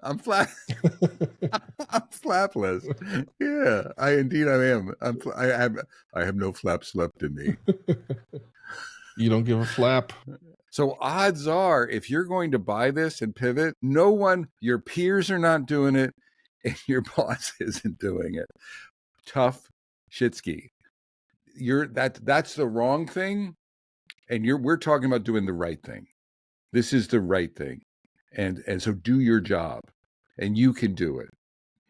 I'm flat. I'm flapless. Yeah, I am. I have no flaps left in me. You don't give a flap. So odds are, if you're going to buy this and pivot, no one, your peers are not doing it, and your boss isn't doing it. Tough shitski. That's the wrong thing, and we're talking about doing the right thing. This is the right thing, and so do your job, and you can do it,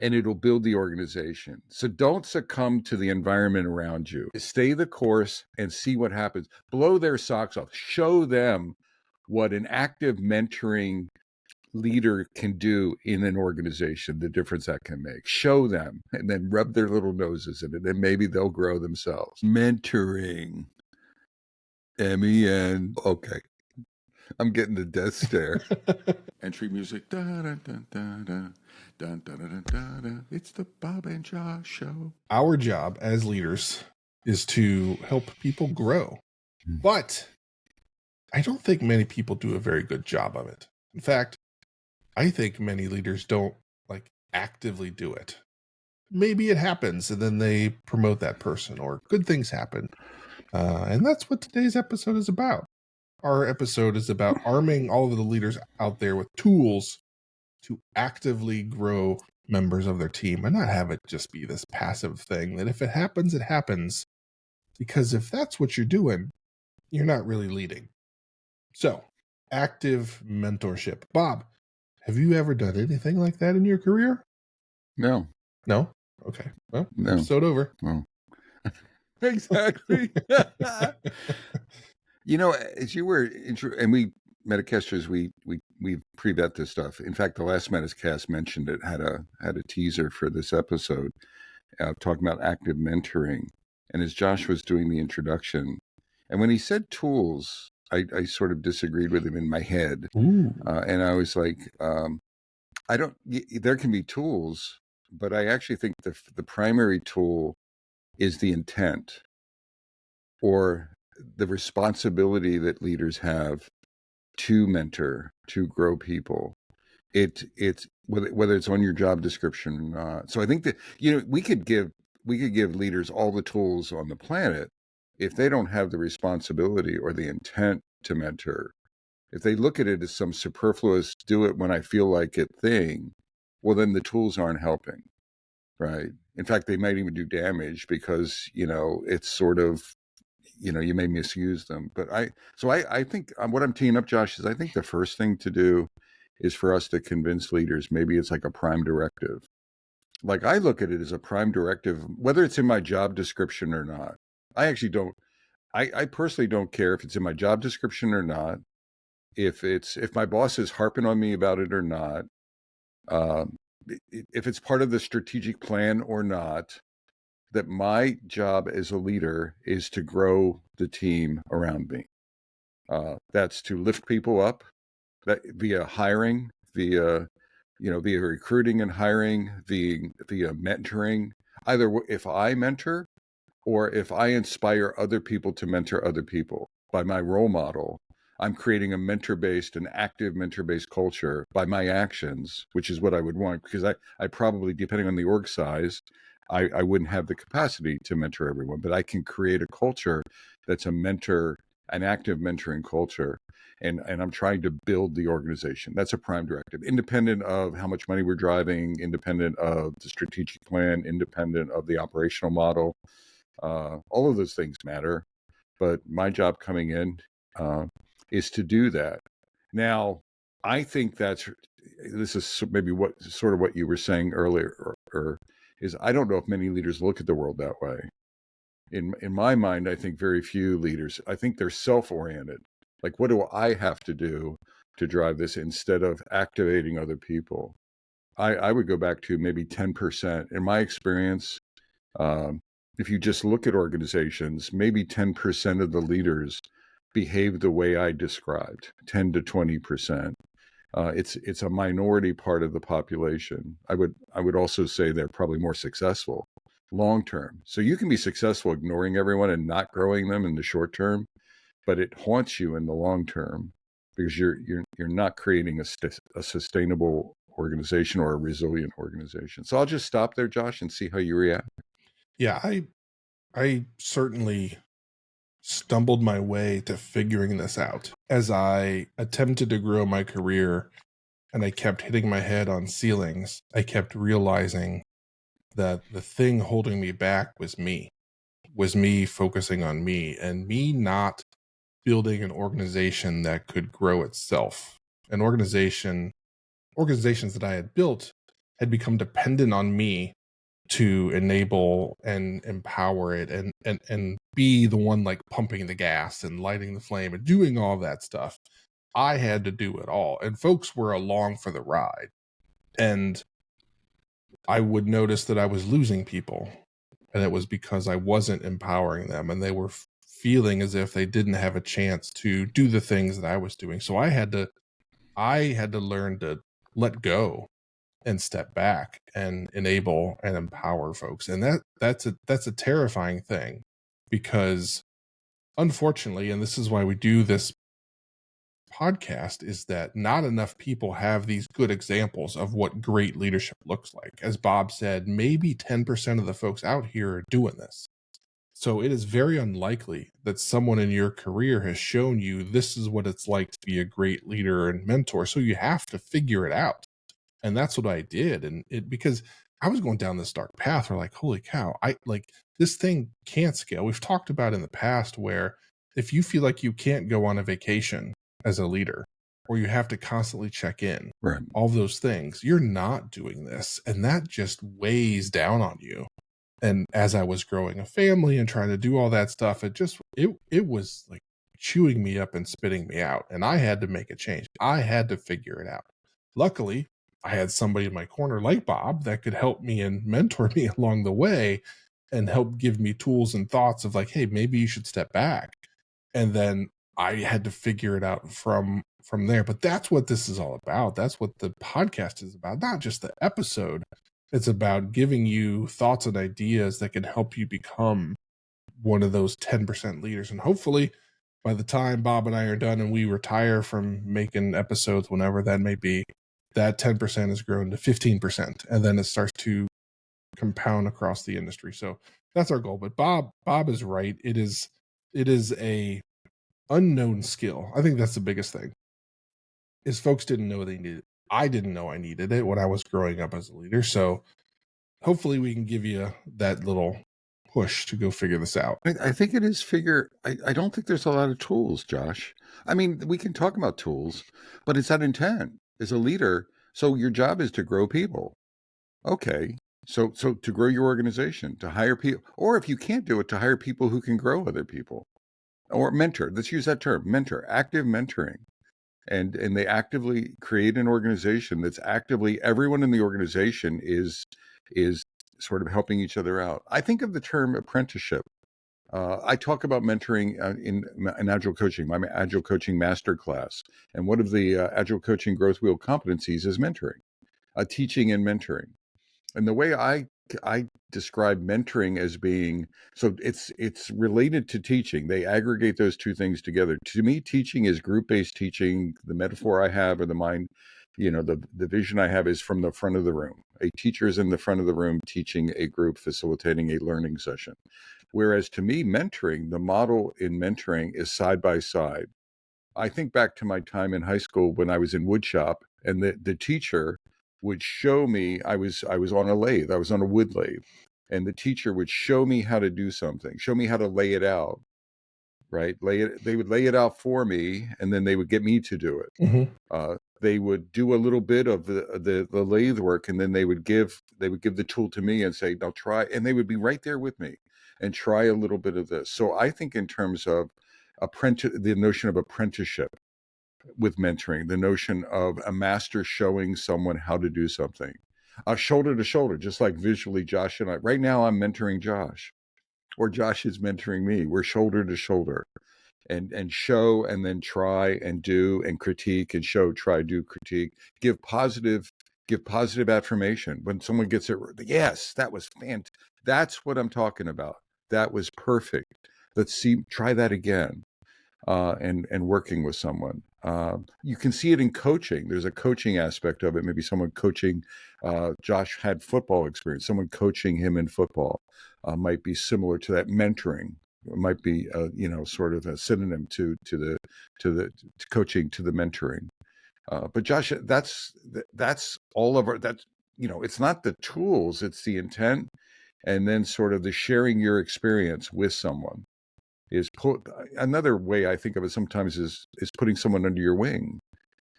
and it'll build the organization. So don't succumb to the environment around you. Stay the course and see what happens. Blow their socks off. Show them what an active mentoring leader can do in an organization, the difference that can make. Show them, and then rub their little noses in it, and maybe they'll grow themselves. Mentoring. MEN. Okay. I'm getting the death stare. Entry music. Da, da, da, da, da. Dun, dun, dun, dun, dun. It's the Bob and Josh Show. Our job as leaders is to help people grow. But I don't think many people do a very good job of it. In fact, I think many leaders don't actively do it. Maybe it happens and then they promote that person or good things happen. And that's what today's episode is about. Our episode is about arming all of the leaders out there with tools to actively grow members of their team and not have it just be this passive thing that if it happens, it happens. Because if that's what you're doing, you're not really leading. So, active mentorship. Bob, have you ever done anything like that in your career? No. No? Okay. Well, no. Episode over. Well, exactly. As you were, and we Metacasters, we pre-vet this stuff. In fact, the last Metacast mentioned it, had a teaser for this episode, talking about active mentoring. And as Josh was doing the introduction, and when he said tools, I sort of disagreed with him in my head. And I was like, there can be tools, but I actually think the primary tool is the intent or the responsibility that leaders have to mentor, to grow people. It's whether it's on your job description or not. So I think that we could give leaders all the tools on the planet. If they don't have the responsibility or the intent to mentor, if they look at it as some superfluous do it when I feel like it thing, well, then the tools aren't helping, right? In fact, they might even do damage because it's sort of you may misuse them. But I think what I'm teeing up, Josh, is I think the first thing to do is for us to convince leaders, maybe it's like a prime directive. Like I look at it as a prime directive, whether it's in my job description or not. I actually don't, I personally don't care if it's in my job description or not, if my boss is harping on me about it or not, if it's part of the strategic plan or not, that my job as a leader is to grow the team around me. That's to lift people up, that via hiring, via recruiting and hiring, via mentoring. Either if I mentor or if I inspire other people to mentor other people by my role model, I'm creating an active mentor-based culture by my actions, which is what I would want, because I probably, depending on the org size, I wouldn't have the capacity to mentor everyone, but I can create a culture that's an active mentoring culture. And I'm trying to build the organization. That's a prime directive, independent of how much money we're driving, independent of the strategic plan, independent of the operational model. All of those things matter. But my job coming in is to do that. Now, I think this is maybe what you were saying earlier, is I don't know if many leaders look at the world that way. In my mind, I think very few leaders, I think they're self-oriented. Like, what do I have to do to drive this instead of activating other people? I would go back to maybe 10%. In my experience, if you just look at organizations, maybe 10% of the leaders behave the way I described, 10 to 20%. It's a minority part of the population. I would also say they're probably more successful long term. So you can be successful ignoring everyone and not growing them in the short term, but it haunts you in the long term because you're not creating a sustainable organization or a resilient organization. So I'll just stop there, Josh, and see how you react. Yeah, I certainly stumbled my way to figuring this out as I attempted to grow my career and I kept hitting my head on ceilings. I kept realizing that the thing holding me back was me focusing on me and me not building an organization that could grow itself. An organizations that I had built had become dependent on me to enable and empower it and be the one like pumping the gas and lighting the flame and doing all that stuff. I had to do it all. And folks were along for the ride. And I would notice that I was losing people. And it was because I wasn't empowering them and they were feeling as if they didn't have a chance to do the things that I was doing. So I had to learn to let go and step back and enable and empower folks. And that's a terrifying thing, because unfortunately, and this is why we do this podcast, is that not enough people have these good examples of what great leadership looks like. As Bob said, maybe 10% of the folks out here are doing this. So it is very unlikely that someone in your career has shown you this is what it's like to be a great leader and mentor. So you have to figure it out. And that's what I did. And because I was going down this dark path where, like, holy cow, I like this thing can't scale. We've talked about in the past where if you feel like you can't go on a vacation as a leader, or you have to constantly check in, Right. all those things, you're not doing this. And that just weighs down on you. And as I was growing a family and trying to do all that stuff, it was like chewing me up and spitting me out. And I had to make a change. I had to figure it out. Luckily, I had somebody in my corner like Bob that could help me and mentor me along the way and help give me tools and thoughts of like, hey, maybe you should step back. And then I had to figure it out from there. But that's what this is all about. That's what the podcast is about, not just the episode. It's about giving you thoughts and ideas that can help you become one of those 10% leaders. And hopefully by the time Bob and I are done and we retire from making episodes, whenever that may be, that 10% has grown to 15%. And then it starts to compound across the industry. So that's our goal. But Bob is right. It is a unknown skill. I think that's the biggest thing, is folks didn't know they needed it. I didn't know I needed it when I was growing up as a leader. So hopefully we can give you that little push to go figure this out. I think it is I don't think there's a lot of tools, Josh. I mean, we can talk about tools, but it's that intent as a leader. So your job is to grow people. Okay. So to grow your organization, to hire people, or if you can't do it, to hire people who can grow other people, or mentor. Let's use that term, mentor, active mentoring. And they actively create an organization that's actively, everyone in the organization is sort of helping each other out. I think of the term apprenticeship. I talk about mentoring in Agile coaching, my Agile coaching masterclass. And one of the Agile coaching growth wheel competencies is mentoring, teaching and mentoring. And the way I describe mentoring as being, so it's related to teaching. They aggregate those two things together. To me, teaching is group-based teaching. The metaphor I have, or the mind, the vision I have, is from the front of the room. A teacher is in the front of the room teaching a group, facilitating a learning session. Whereas to me, mentoring, the model in mentoring is side by side. I think back to my time in high school when I was in woodshop, and the teacher would show me, I was on a lathe, I was on a wood lathe, and the teacher would show me how to do something, show me how to lay it out, right? They would lay it out for me, and then they would get me to do it. Mm-hmm. They would do a little bit of the lathe work, and then they would give the tool to me and say, now try, and they would be right there with me and try a little bit of this. So I think in terms of the notion of apprenticeship with mentoring, the notion of a master showing someone how to do something, shoulder to shoulder, just like visually Josh and I. Right now I'm mentoring Josh, or Josh is mentoring me. We're shoulder to shoulder, and show, and then try and do, and critique, and show, try, do, critique, give positive affirmation when someone gets it. Yes, that was fantastic. That's what I'm talking about. That was perfect. Let's try that again. And working with someone. You can see it in coaching. There's a coaching aspect of it. Maybe someone coaching. Josh had football experience. Someone coaching him in football might be similar to that. Mentoring it might be, sort of a synonym to coaching, to the mentoring. But Josh, that's all of our. That's, it's not the tools, it's the intent, and then sort of the sharing your experience with someone. Another way I think of it sometimes is putting someone under your wing.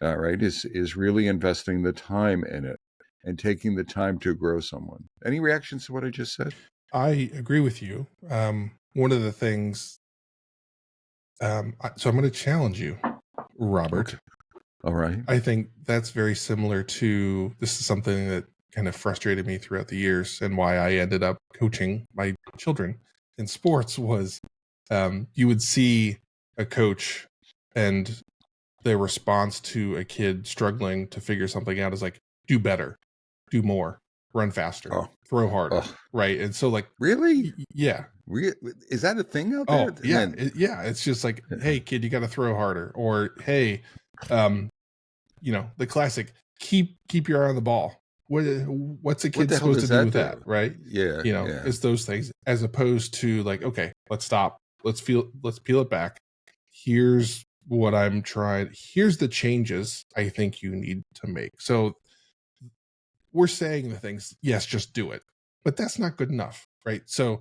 Right? Is really investing the time in it and taking the time to grow someone. Any reactions to what I just said? I agree with you. One of the things, so I'm going to challenge you, Robert. Okay. All right. I think that's very similar to, this is something that kind of frustrated me throughout the years, and why I ended up coaching my children in sports was, you would see a coach and their response to a kid struggling to figure something out is like, do better, do more, run faster, throw harder. Right. And so, like, really? Yeah. Is that a thing out there? Oh, yeah. It's just like, hey, kid, you got to throw harder. Or, hey, the classic, keep your eye on the ball. What's a kid supposed to do with that? Right. Yeah. It's those things, as opposed to like, okay, let's stop. Let's peel it back. Here's what I'm trying. Here's the changes I think you need to make. So we're saying the things, yes, just do it, but that's not good enough. Right. So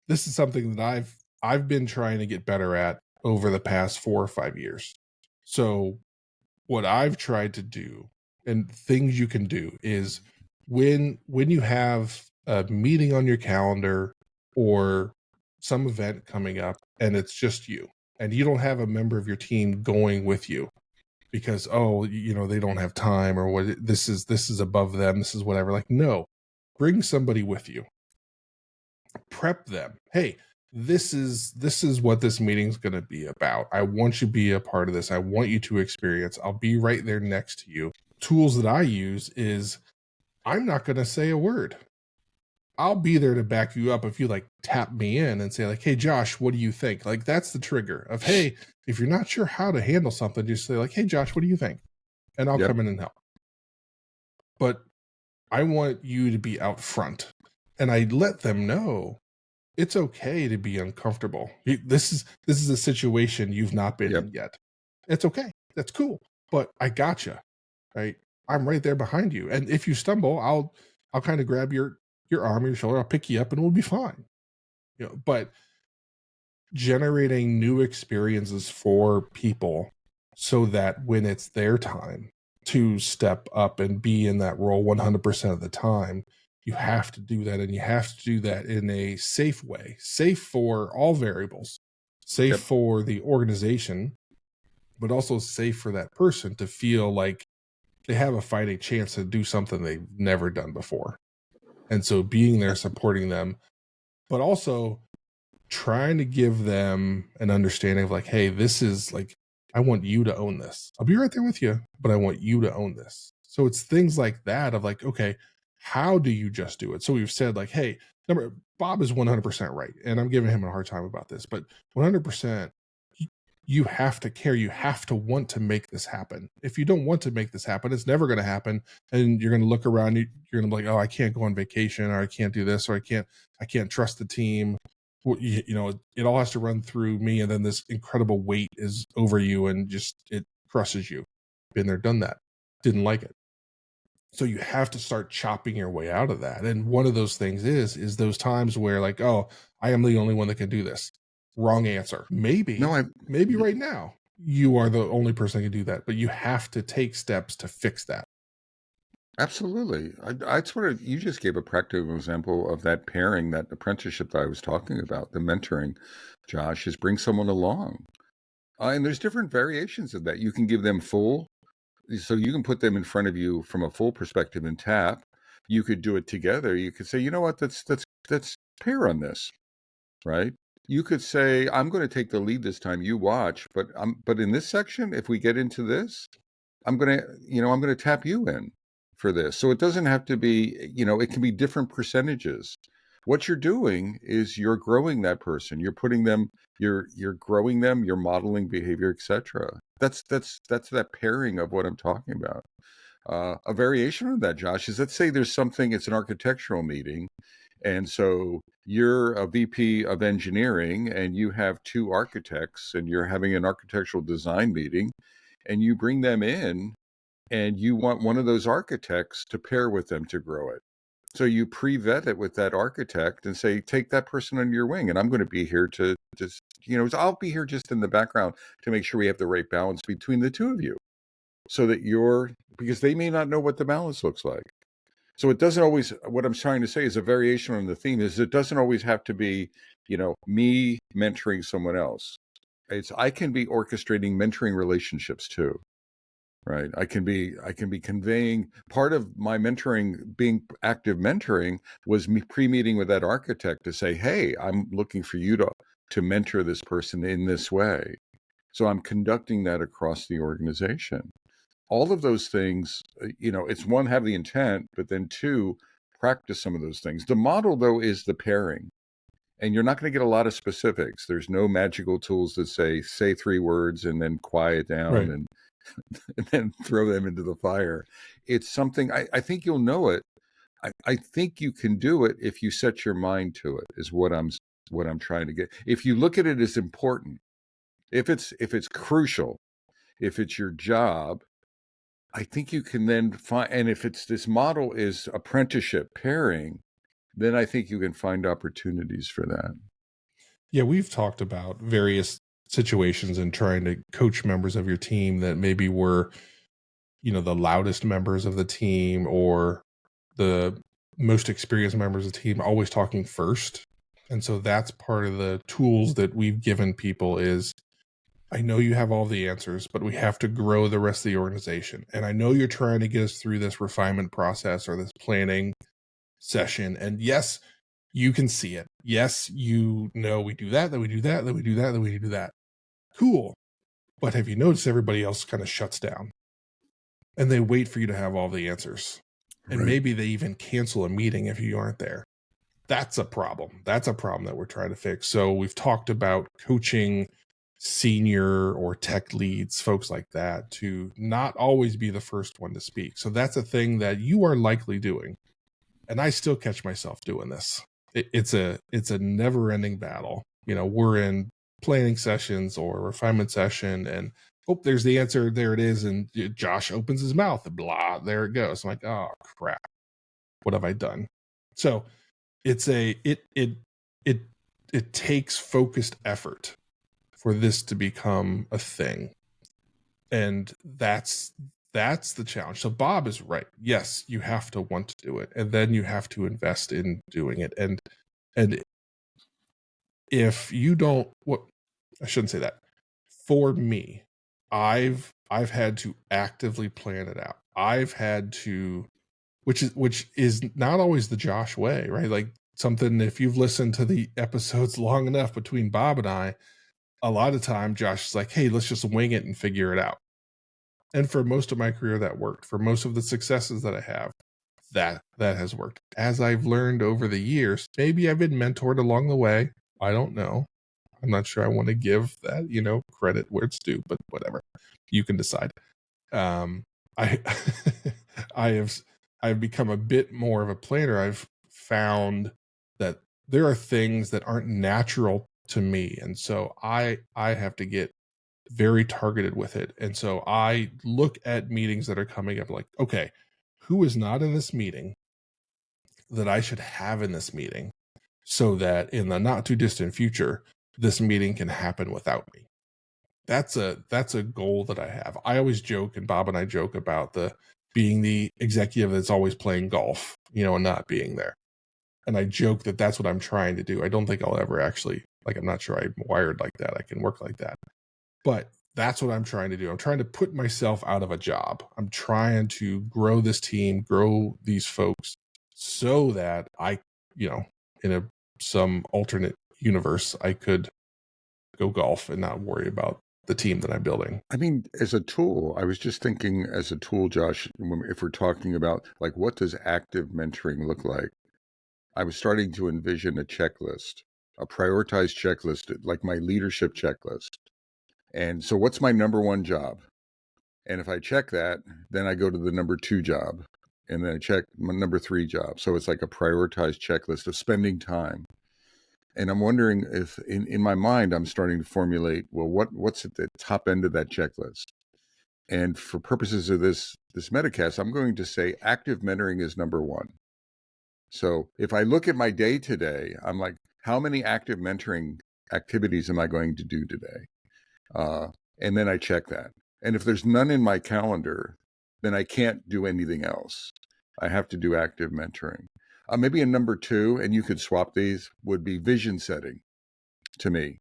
this is something that I've been trying to get better at over the past 4 or 5 years. So what I've tried to do, and things you can do, is when you have a meeting on your calendar or some event coming up and it's just you, and you don't have a member of your team going with you because, they don't have time, or what, this is above them, this is whatever. Like, no, bring somebody with you. Prep them. Hey, this is what this meeting is going to be about. I want you to be a part of this. I want you to experience. I'll be right there next to you. Tools that I use is, I'm not going to say a word. I'll be there to back you up if you like tap me in and say like, hey, Josh, what do you think? Like, that's the trigger of, hey, if you're not sure how to handle something, just say like, hey, Josh, what do you think? And I'll come in and help. But I want you to be out front, and I let them know it's okay to be uncomfortable. This is a situation you've not been in yet. It's okay. That's cool. But I gotcha. Right? I'm right there behind you. And if you stumble, I'll kind of grab your arm or your shoulder. I'll pick you up and we'll be fine. But generating new experiences for people so that when it's their time to step up and be in that role 100% of the time, you have to do that, and you have to do that in a safe way, safe for all variables, safe for the organization, but also safe for that person to feel like they have a fighting chance to do something they've never done before. And so being there, supporting them, but also trying to give them an understanding of like, hey, this is like, I want you to own this. I'll be right there with you, but I want you to own this. So it's things like that of like, okay, how do you just do it? So we've said like, hey, Bob is 100% right. And I'm giving him a hard time about this, but 100%, you have to care. You have to want to make this happen. If you don't want to make this happen, it's never going to happen. And you're going to look around, you're going to be like, oh, I can't go on vacation, or I can't do this, or I can't trust the team. It all has to run through me. And then this incredible weight is over you and just, it crushes you. Been there, done that. Didn't like it. So you have to start chopping your way out of that. And one of those things is those times where like, oh, I am the only one that can do this. Wrong answer. Maybe right now you are the only person that can do that, but you have to take steps to fix that. Absolutely. You just gave a practical example of that pairing, that apprenticeship that I was talking about, the mentoring, Josh, is bring someone along. And there's different variations of that. You can give them full, so you can put them in front of you from a full perspective and tap. You could do it together. You could say, you know what, let's pair on this, right? You could say, I'm going to take the lead this time, you watch, but in this section, if we get into this, I'm going to tap you in for this. So it doesn't have to be, it can be different percentages. what you're doing is you're growing that person. You're putting them, you're growing them, you're modeling behavior, etc. That's that pairing of what I'm talking about. A variation of that, Josh, is, let's say there's something, it's an architectural meeting. And so you're a VP of engineering and you have two architects and you're having an architectural design meeting, and you bring them in and you want one of those architects to pair with them to grow it. So you pre-vet it with that architect and say, take that person under your wing. And I'm going to be here to just, I'll be here just in the background to make sure we have the right balance between the two of you, so that because they may not know what the balance looks like. So it doesn't always, what I'm trying to say is a variation on the theme is it doesn't always have to be, me mentoring someone else. I can be orchestrating mentoring relationships too, right? I can be conveying part of my mentoring, being active mentoring, was me pre-meeting with that architect to say, hey, I'm looking for you to mentor this person in this way. So I'm conducting that across the organization. All of those things, it's one, have the intent, but then two, practice some of those things. The model, though, is the pairing. And you're not going to get a lot of specifics. There's no magical tools that say 3 words and then quiet down Right. and, and then throw them into the fire. It's something, I think you'll know it. I think you can do it if you set your mind to it, is what I'm trying to get. If you look at it as important, if it's crucial, if it's your job, I think you can then find, and if it's, this model is apprenticeship pairing, then I think you can find opportunities for that. Yeah, we've talked about various situations and trying to coach members of your team that maybe were, the loudest members of the team or the most experienced members of the team, always talking first. And so that's part of the tools that we've given people is, I know you have all the answers, but we have to grow the rest of the organization. And I know you're trying to get us through this refinement process or this planning session. And yes, you can see it. Yes, we do that, then we do that, then we do that, then we do that. Cool. But have you noticed everybody else kind of shuts down and they wait for you to have all the answers? And Right. maybe they even cancel a meeting if you aren't there. That's a problem. That's a problem that we're trying to fix. So we've talked about coaching senior or tech leads, folks like that, to not always be the first one to speak. So that's a thing that you are likely doing. And I still catch myself doing this. It's a never-ending battle. We're in planning sessions or refinement session and there's the answer, there it is, and Josh opens his mouth and blah, there it goes. I'm like, oh crap, what have I done? So it's it takes focused effort for this to become a thing. And that's the challenge. So Bob is right. Yes, you have to want to do it, and then you have to invest in doing it. And if you don't, I shouldn't say that. For me, I've had to actively plan it out. I've had to, which is not always the Josh way, right? Like something, if you've listened to the episodes long enough between Bob and I, a lot of time Josh is like, hey, let's just wing it and figure it out. And for most of my career, that worked. For most of the successes that I have, that has worked. As I've learned over the years, maybe I've been mentored along the way. I don't know. I'm not sure I want to give that, credit where it's due, but whatever. You can decide. I I've become a bit more of a planner. I've found that there are things that aren't natural to me. And so I have to get very targeted with it. And so I look at meetings that are coming up like, okay, who is not in this meeting that I should have in this meeting so that in the not too distant future, this meeting can happen without me. That's a goal that I have. I always joke, and Bob and I joke about being the executive that's always playing golf, and not being there. And I joke that that's what I'm trying to do. I don't think I'll ever actually, I'm not sure I'm wired like that. I can work like that. But that's what I'm trying to do. I'm trying to put myself out of a job. I'm trying to grow this team, grow these folks so that I, in some alternate universe, I could go golf and not worry about the team that I'm building. I mean, as a tool, I was just thinking as a tool, Josh, if we're talking about what does active mentoring look like? I was starting to envision a checklist, a prioritized checklist, like my leadership checklist. And so what's my number one job? And if I check that, then I go to the number two job, and then I check my number three job. So it's like a prioritized checklist of spending time. And I'm wondering if in my mind, I'm starting to formulate, well, what's at the top end of that checklist? And for purposes of this metacast, I'm going to say active mentoring is number one. So if I look at my day today, I'm like, how many active mentoring activities am I going to do today? And then I check that. And if there's none in my calendar, then I can't do anything else. I have to do active mentoring. Maybe a number two, and you could swap these, would be vision setting to me.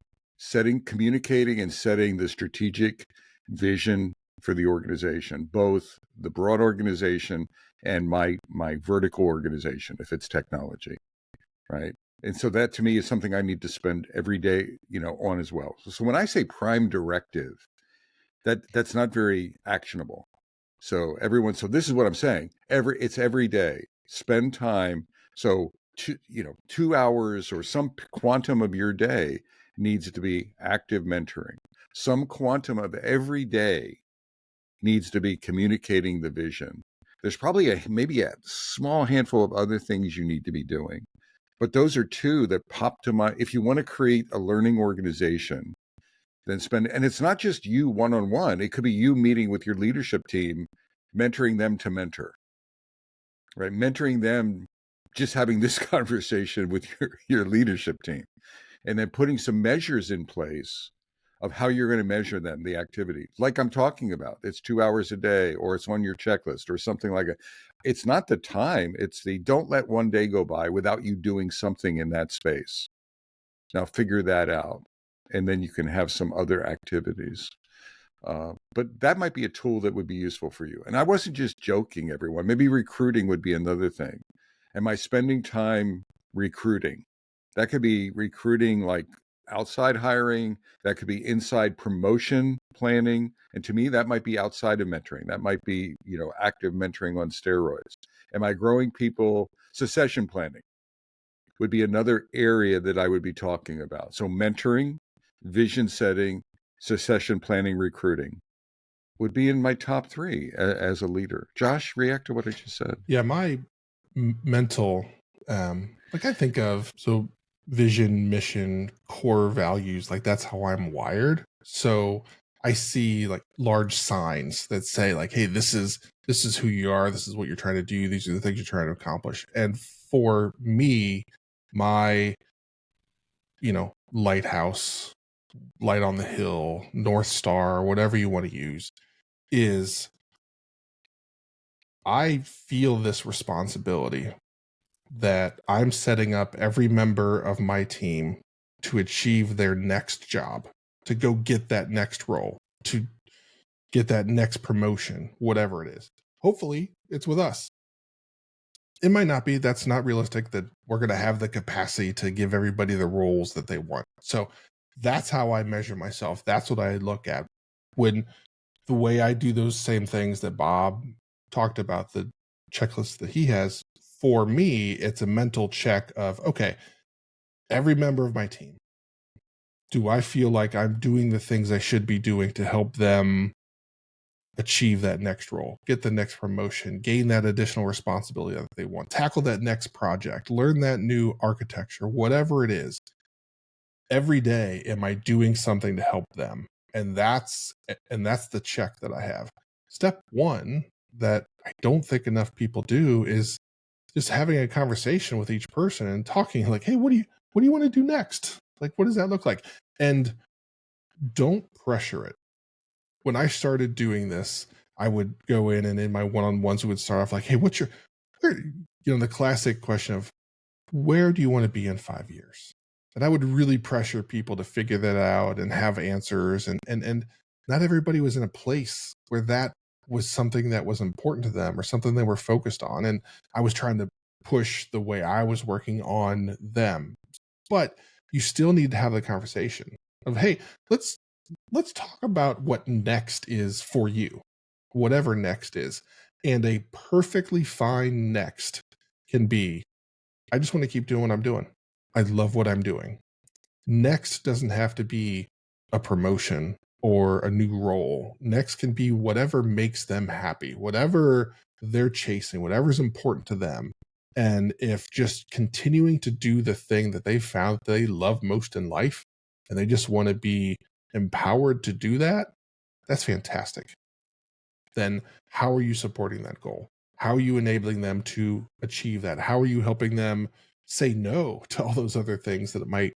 Communicating and setting the strategic vision for the organization, both the broad organization and my vertical organization, if it's technology, right? And so that to me is something I need to spend every day, on as well. So when I say prime directive, that's not very actionable. So this is what I'm saying. It's every day. Spend time. So 2 hours or some quantum of your day needs to be active mentoring. Some quantum of every day needs to be communicating the vision. There's probably maybe a small handful of other things you need to be doing. But those are two that pop to mind. If you want to create a learning organization, then and it's not just you one-on-one. It could be you meeting with your leadership team, mentoring them to mentor, right? Mentoring them, just having this conversation with your leadership team, and then putting some measures in place of how you're going to measure them, the activity. Like I'm talking about, it's 2 hours a day, or it's on your checklist or something like that. It's not the time, it's don't let one day go by without you doing something in that space. Now figure that out, and then you can have some other activities. But that might be a tool that would be useful for you. And I wasn't just joking, everyone. Maybe recruiting would be another thing. Am I spending time recruiting? That could be recruiting like outside hiring. That could be inside promotion planning. And to me, that might be outside of mentoring. That might be, active mentoring on steroids. Am I growing people? Succession planning would be another area that I would be talking about. So mentoring, vision setting, succession planning, recruiting would be in my top three as a leader. Josh, react to what I just said. Yeah, my mental, I think of, so vision, mission, core values, like that's how I'm wired. So I see like large signs that say like, hey, this is who you are. This is what you're trying to do. These are the things you're trying to accomplish. And for me, my, lighthouse, light on the hill, North Star, whatever you want to use, is I feel this responsibility that I'm setting up every member of my team to achieve their next job, to go get that next role, to get that next promotion, whatever it is. Hopefully it's with us. It might not be. That's not realistic, that we're going to have the capacity to give everybody the roles that they want. So that's how I measure myself. That's what I look at when the way I do those same things that Bob talked about, the checklist that he has. For me, it's a mental check of, okay, every member of my team, do I feel like I'm doing the things I should be doing to help them achieve that next role, get the next promotion, gain that additional responsibility that they want, tackle that next project, learn that new architecture, whatever it is. Every day, am I doing something to help them? And that's the check that I have. Step one that I don't think enough people do is just having a conversation with each person and talking like, hey, what do you want to do next? Like, what does that look like? And don't pressure it. When I started doing this, I would go in my one-on-ones, we would start off like, hey, the classic question of, where do you want to be in 5 years? And I would really pressure people to figure that out and have answers. And not everybody was in a place where that was something that was important to them or something they were focused on. And I was trying to push the way I was working on them. But you still need to have the conversation of, hey, let's talk about what next is for you, whatever next is. And a perfectly fine next can be I just want to keep doing what I'm doing. I love what I'm doing. Next doesn't have to be a promotion or a new role. Next can be whatever makes them happy, whatever they're chasing, whatever's important to them. And if just continuing to do the thing that they found that they love most in life, and they just want to be empowered to do that, that's fantastic. Then how are you supporting that goal? How are you enabling them to achieve that? How are you helping them say no to all those other things that might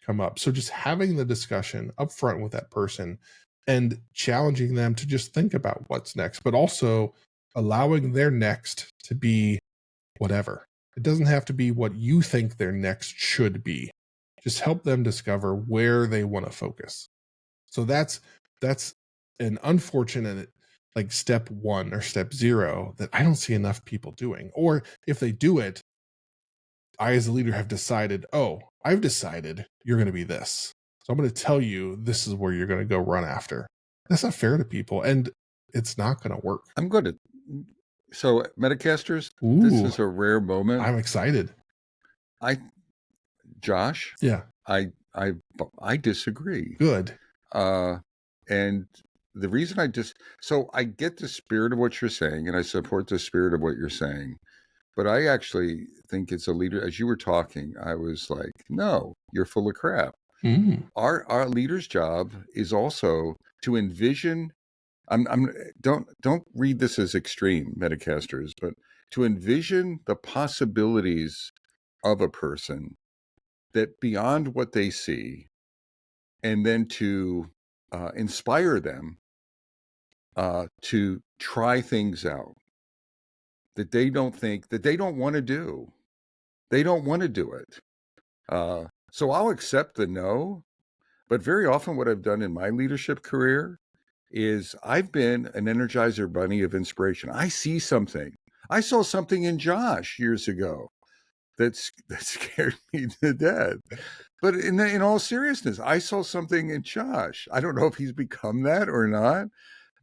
come up? So just having the discussion up front with that person and challenging them to just think about what's next, but also allowing their next to be whatever. It doesn't have to be what you think their next should be. Just help them discover where they want to focus. So that's an unfortunate like step 1 or step 0 that I don't see enough people doing. Or if they do it, I as a leader have decided, oh, I've decided you're going to be this. So I'm going to tell you this is where you're going to go run after. That's not fair to people, and it's not going to work. I'm going to. So, Metacasters, this Ooh, is a rare moment. I'm excited. Josh, Yeah, I disagree. good. And the reason so I get the spirit of what you're saying, and I support the spirit of what you're saying. But I actually think it's a leader. As you were talking, I was like, no, you're full of crap. Our leader's job is also to envision. Don't read this as extreme, Metacasters, but to envision the possibilities of a person that beyond what they see, and then to inspire them to try things out that they don't think, that they don't want to do. They don't want to do it. So I'll accept the no, but very often what I've done in my leadership career is I've been an Energizer bunny of inspiration. I see something. I saw something in Josh years ago that scared me to death. But in all seriousness, I saw something in Josh. I don't know if he's become that or not,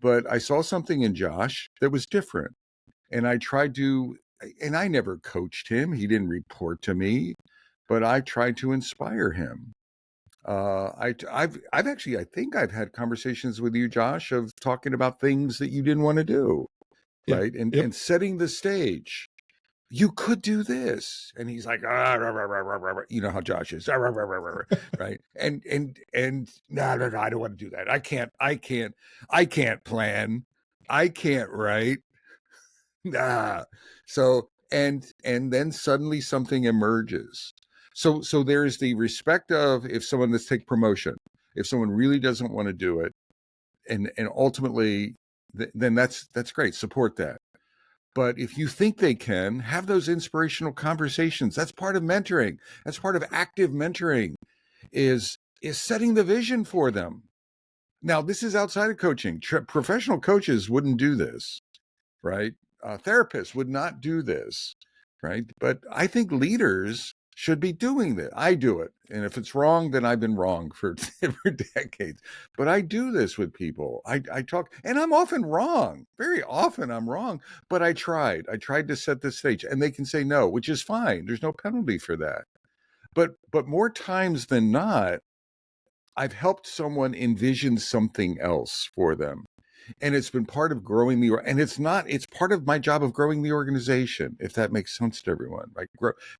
but I saw something in Josh that was different. And I tried to, and I never coached him. He didn't report to me, but I tried to inspire him. I've actually, I think I've had conversations with you, Josh, of talking about things that you didn't want to do, Yeah. right? And setting the stage. You could do this, and he's like, you know how Josh is, right? And no, I don't want to do that. I can't plan. I can't write. Nah. So and then suddenly something emerges. So there's the respect of, if someone, let's take promotion, if someone really doesn't want to do it, and ultimately then that's great, support that. But if you think they can, have those inspirational conversations. That's part of mentoring. That's part of active mentoring, is setting the vision for them. Now, this is outside of coaching. Professional coaches wouldn't do this, right? Therapists would not do this, right? But I think leaders should be doing that. I do it. And if it's wrong, then I've been wrong for decades. But I do this with people. I talk, and I'm often wrong. Very often I'm wrong. But I tried. I tried to set the stage, and they can say no, which is fine. There's no penalty for that. But more times than not, I've helped someone envision something else for them. And it's been part of growing it's part of my job of growing the organization, if that makes sense to everyone, right?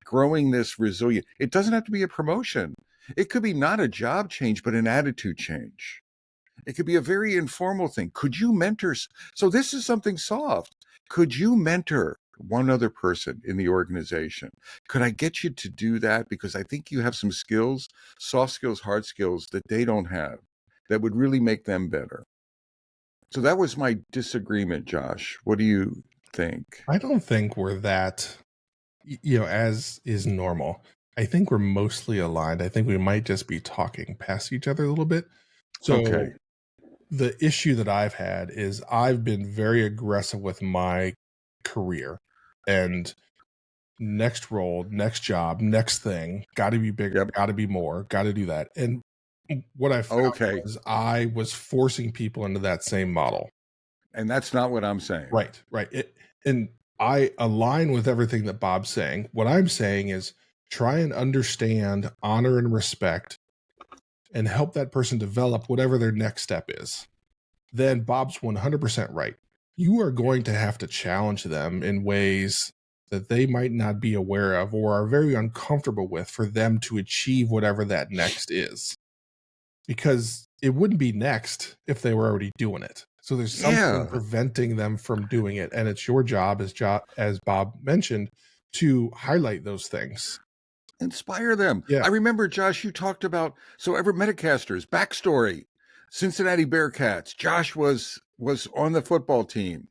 Growing this resilient. It doesn't have to be a promotion. It could be not a job change, but an attitude change. It could be a very informal thing. Could you mentor? So this is something soft. Could you mentor one other person in the organization? Could I get you to do that? Because I think you have some skills, soft skills, hard skills, that they don't have, that would really make them better. So that was my disagreement, Josh. What do you think? I don't think we're that, as is normal. I think we're mostly aligned. I think we might just be talking past each other a little bit. So Okay. the issue that I've had is I've been very aggressive with my career, and next role, next job, next thing, got to be bigger, Yep. got to be more, got to do that. And what I found was I was forcing people into that same model. And that's not what I'm saying. Right. And I align with everything that Bob's saying. What I'm saying is try and understand, honor, and respect, and help that person develop whatever their next step is. Then Bob's 100% right. You are going to have to challenge them in ways that they might not be aware of or are very uncomfortable with for them to achieve whatever that next is. Because it wouldn't be next if they were already doing it. So there's something Yeah. preventing them from doing it. And it's your job, as Bob mentioned, to highlight those things. Inspire them. Yeah. I remember, Josh, you talked about Everett Metacasters backstory. Cincinnati Bearcats. Josh was on the football team,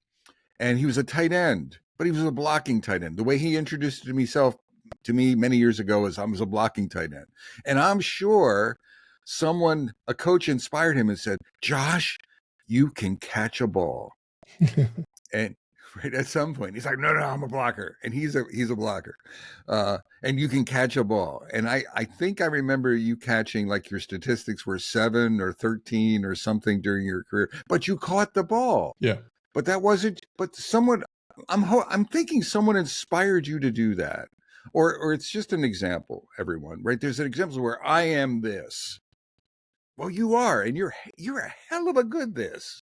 and he was a tight end, but he was a blocking tight end. The way he introduced himself to me many years ago is I was a blocking tight end, and I'm sure a coach, inspired him and said, "Josh, you can catch a ball." And right at some point, he's like, "No, I'm a blocker," and he's a blocker, and you can catch a ball. And I think I remember you catching, like, your statistics were 7 or 13 or something during your career, but you caught the ball. Yeah. But that wasn't. But someone, I'm thinking someone inspired you to do that, or it's just an example. Everyone, right? There's an example where I am this. Well, you are, and you're a hell of a good this.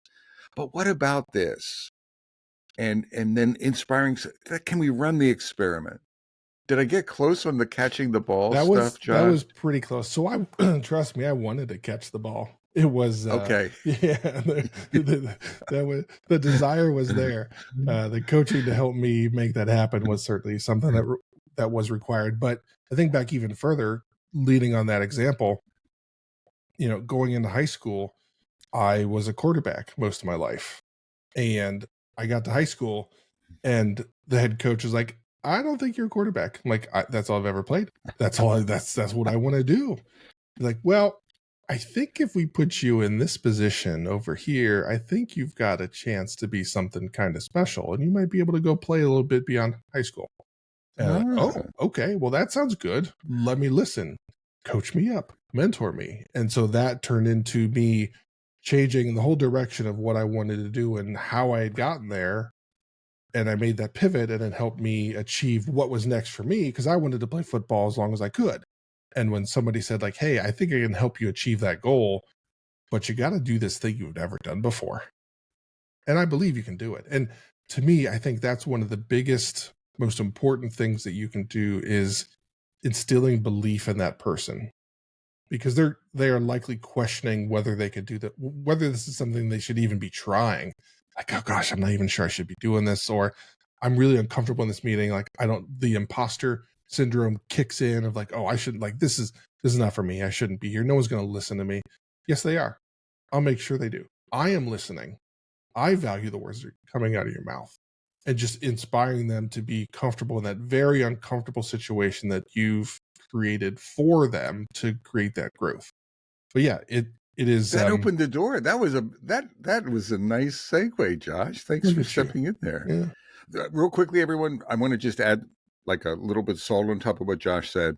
But what about this? And then inspiring. Can we run the experiment? Did I get close on the catching the ball stuff, Josh? That was pretty close. So I trust me, I wanted to catch the ball. It was okay. Yeah, the desire was there. The coaching to help me make that happen was certainly something that was required. But I think back even further, leading on that example, going into high school, I was a quarterback most of my life, and I got to high school, and the head coach was like, "I don't think you're a quarterback." I'm like, "That's all I've ever played. That's what I want to do." He's like, "Well, I think if we put you in this position over here, I think you've got a chance to be something kind of special, and you might be able to go play a little bit beyond high school." And I'm like, "Oh, okay. Well, that sounds good. Let me listen. Coach me up, mentor me." And so that turned into me changing the whole direction of what I wanted to do and how I had gotten there. And I made that pivot, and it helped me achieve what was next for me, because I wanted to play football as long as I could. And when somebody said, like, "Hey, I think I can help you achieve that goal, but you got to do this thing you've never done before." And I believe you can do it. And to me, I think that's one of the biggest, most important things that you can do is instilling belief in that person, because they are likely questioning whether they could do that, whether this is something they should even be trying. Like, "Oh gosh, I'm not even sure I should be doing this," or "I'm really uncomfortable in this meeting." Like, the imposter syndrome kicks in of like, "Oh, I shouldn't, like, this is not for me. I shouldn't be here. No one's going to listen to me." Yes, they are. I'll make sure they do. I am listening. I value the words that are coming out of your mouth, and just inspiring them to be comfortable in that very uncomfortable situation that you've created for them to create that growth. But yeah, it is that opened the door. That was a nice segue, Josh. Thanks for stepping in there. Yeah. Real quickly, everyone, I want to just add like a little bit of salt on top of what Josh said,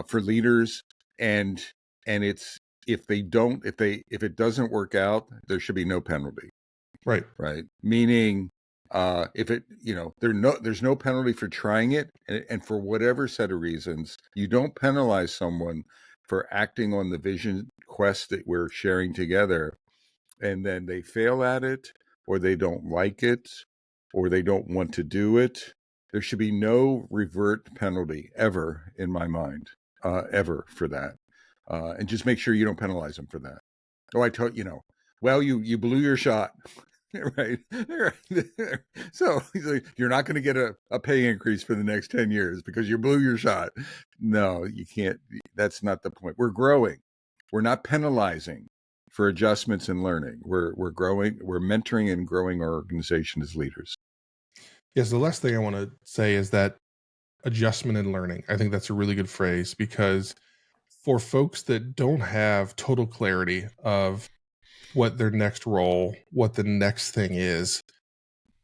for leaders, and it's, if it doesn't work out, there should be no penalty. Right. Meaning, if it, there's no penalty for trying it, and for whatever set of reasons, you don't penalize someone for acting on the vision quest that we're sharing together, and then they fail at it, or they don't like it, or they don't want to do it. There should be no revert penalty ever, in my mind, ever, for that. And just make sure you don't penalize them for that. Oh, I told well, you blew your shot. Right. So he's like, "You're not going to get a pay increase for the next 10 years because you blew your shot." No, you can't. That's not the point. We're growing. We're not penalizing for adjustments and learning. We're growing. We're mentoring and growing our organization as leaders. Yes. The last thing I want to say is that adjustment and learning. I think that's a really good phrase, because for folks that don't have total clarity of what their next role, what the next thing is,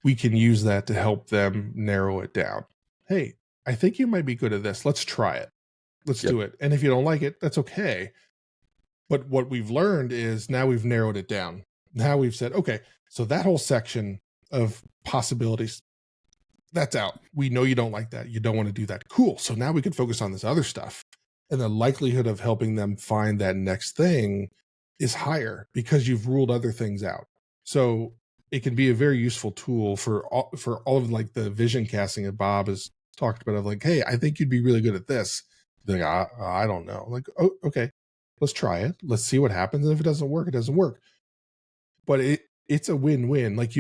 we can use that to help them narrow it down. "Hey, I think you might be good at this. Let's try it. Let's do it. And if you don't like it, that's okay." But what we've learned is now we've narrowed it down. Now we've said, okay, so that whole section of possibilities that's out. We know you don't like that. You don't want to do that. Cool. So now we can focus on this other stuff. And the likelihood of helping them find that next thing is higher because you've ruled other things out. So it can be a very useful tool for all of like the vision casting that Bob has talked about of like, hey, I think you'd be really good at this. Like, I don't know. Like, oh, okay, let's try it. Let's see what happens. And if it doesn't work, it doesn't work. But it's a win-win. Like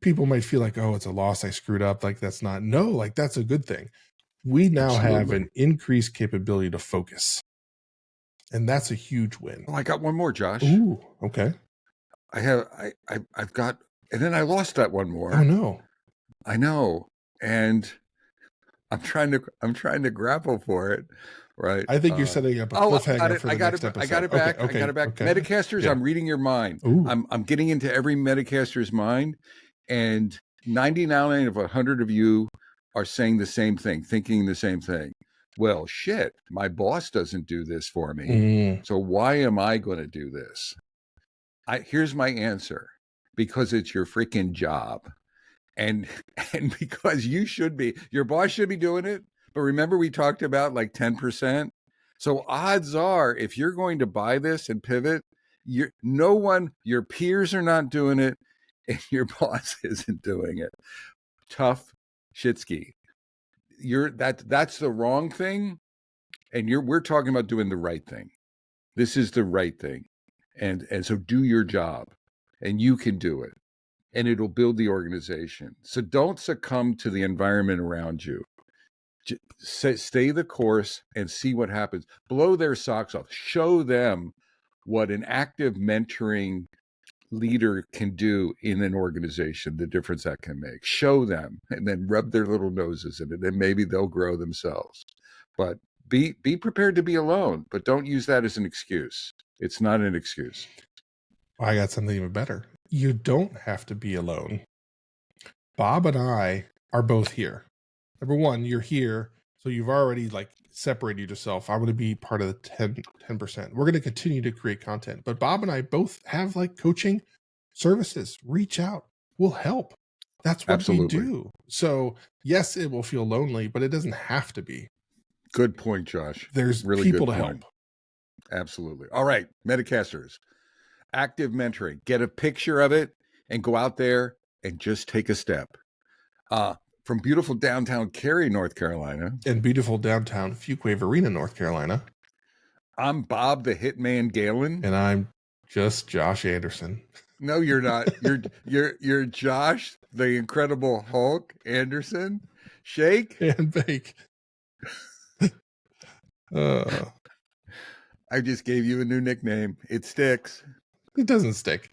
people might feel like, oh, it's a loss. I screwed up. Like that's not, no, like that's a good thing. We now have an increased capability to focus. And that's a huge win. Oh, I got one more, Josh. Ooh, okay. I've got, and then I lost that one more. Oh no. I know. And I'm trying to grapple for it. Right. I think you're setting up a cliffhanger for the next episode. I got it back. Okay, I got it back. okay. Metacasters, yeah. I'm reading your mind. Ooh. I'm getting into every Metacaster's mind, and 99 of 100 of you are saying the same thing, thinking the same thing. Well, shit, my boss doesn't do this for me. So why am I going to do this? Here's my answer. Because it's your freaking job. And because your boss should be doing it. But remember, we talked about like 10%. So odds are, if you're going to buy this and pivot, your peers are not doing it, and your boss isn't doing it. Tough shitski. That's the wrong thing, and we're talking about doing the right thing. This is the right thing, and so do your job, and you can do it, and it'll build the organization. So don't succumb to the environment around you. Stay the course and see what happens. Blow their socks off. Show them what an active mentoring leader can do in an organization, the difference that can make. Show them, and then rub their little noses in it, and maybe they'll grow themselves. But be prepared to be alone, but don't use that as an excuse. It's not an excuse. I got something even better. You don't have to be alone. Bob and I are both here. Number one, you're here, so you've already like separated yourself. I'm going to be part of the 10%. We're going to continue to create content, but Bob and I both have like coaching services. Reach out. We'll help. That's what Absolutely. we do. So yes, it will feel lonely, but it doesn't have to be. Good point, Josh. There's really people good to point. help. Absolutely. All right, Metacasters. Active mentoring. Get a picture of it and go out there and just take a step. From beautiful downtown Cary, North Carolina. And beautiful downtown Fuquay-Varina, North Carolina. I'm Bob the Hitman Galen. And I'm just Josh Anderson. No, you're not. You're Josh, the Incredible Hulk Anderson. Shake and bake. I just gave you a new nickname. It sticks. It doesn't stick.